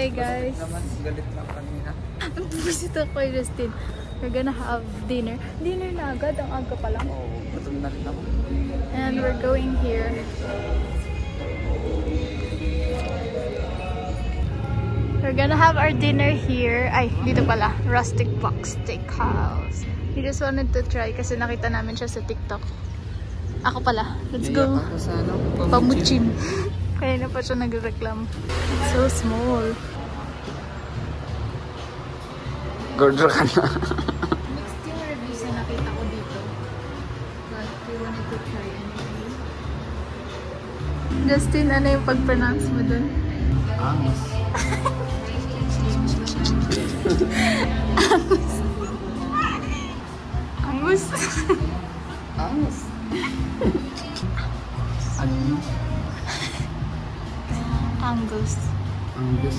Hey guys. Galit lang kanina. Visit ako kay Justin. We're gonna have dinner. Dinner na agad. Ang aga pa lang. Oo, gutom na rin ako. And we're going here. We're gonna have our dinner here. Ay, dito pala. Rustic Box Steakhouse. We just wanted to try kasi nakita namin siya sa TikTok. Ako pala. Let's go. Ako sa ano? Pamuchim. Kaya na pa siya nagreklam. So small. Gordo ka na. Next yung reviews na nakita ko dito. But we wanted to try anyway. Justin, ano yung pag-pronounce mo dun? Angus. Angus. Angus. Angus. Angus. Angus.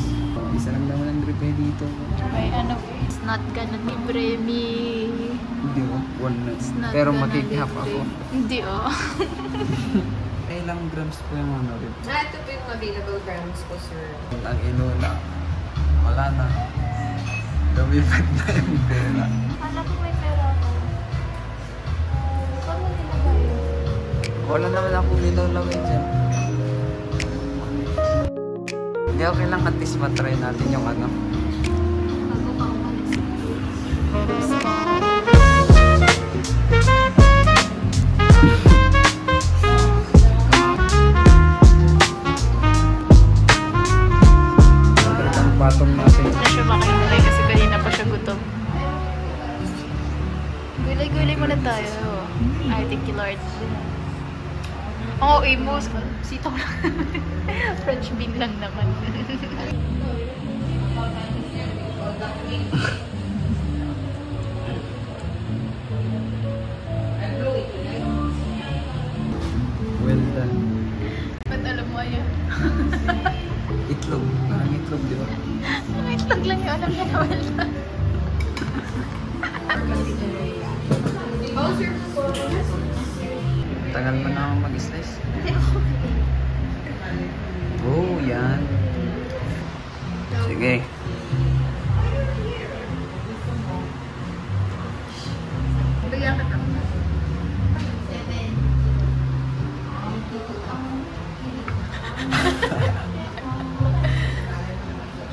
Isa lang naman ang gripe dito. May ano, it's not gonna be bremi. Hindi ko. Walnuts. It's not Pero gonna makikihap be ako. Hindi oh. Ilang grams po yung ano rin? Ito po yung available grams ko, sir. Ang inuna. Wala na. Lumipad na yung pera. Kala ko may pera ako. Saan mo tinagayo? Wala naman ako linulawin dyan. Hindi, okay lang at least matry natin yung ano. Bago pa umalis. Ang patong natin. Na siya makahintay kasi kanina pa siya gutom. Gulay-gulay muna tayo. I thank you, Lord. Oo, emos. Sitaw lang. French bean lang naman. Well done. Ba't alam mo yan? Itlog. Parang itlog, di ba? Ang itlog lang yung alam niya na wala. Tagal mo na akong mag-slice. Oh, yan. Sige. Bigyan ka tama.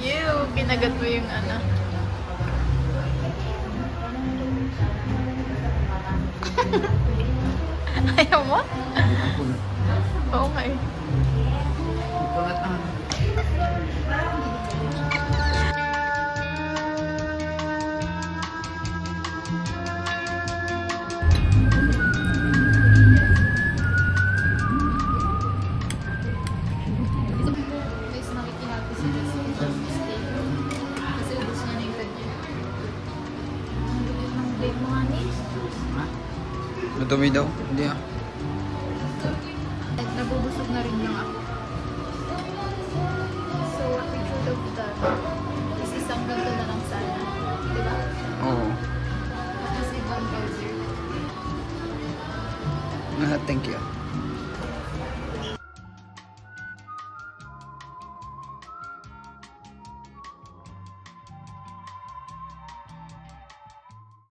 Ew, kinagat mo yung ano. Ayaw mo? Oo nga eh. Kulat na. Guys, nakikihappy si Justin sa mistake. Kasi ubos niya na yung kanya. Ang dukit ng blade mo nga ni. Ha? Madumi daw? Hindi ah. Nabubusog na rin lang ako. So, what we should have done is isang ganito na lang sana. Diba? Oo. At least ibang browser. Thank you.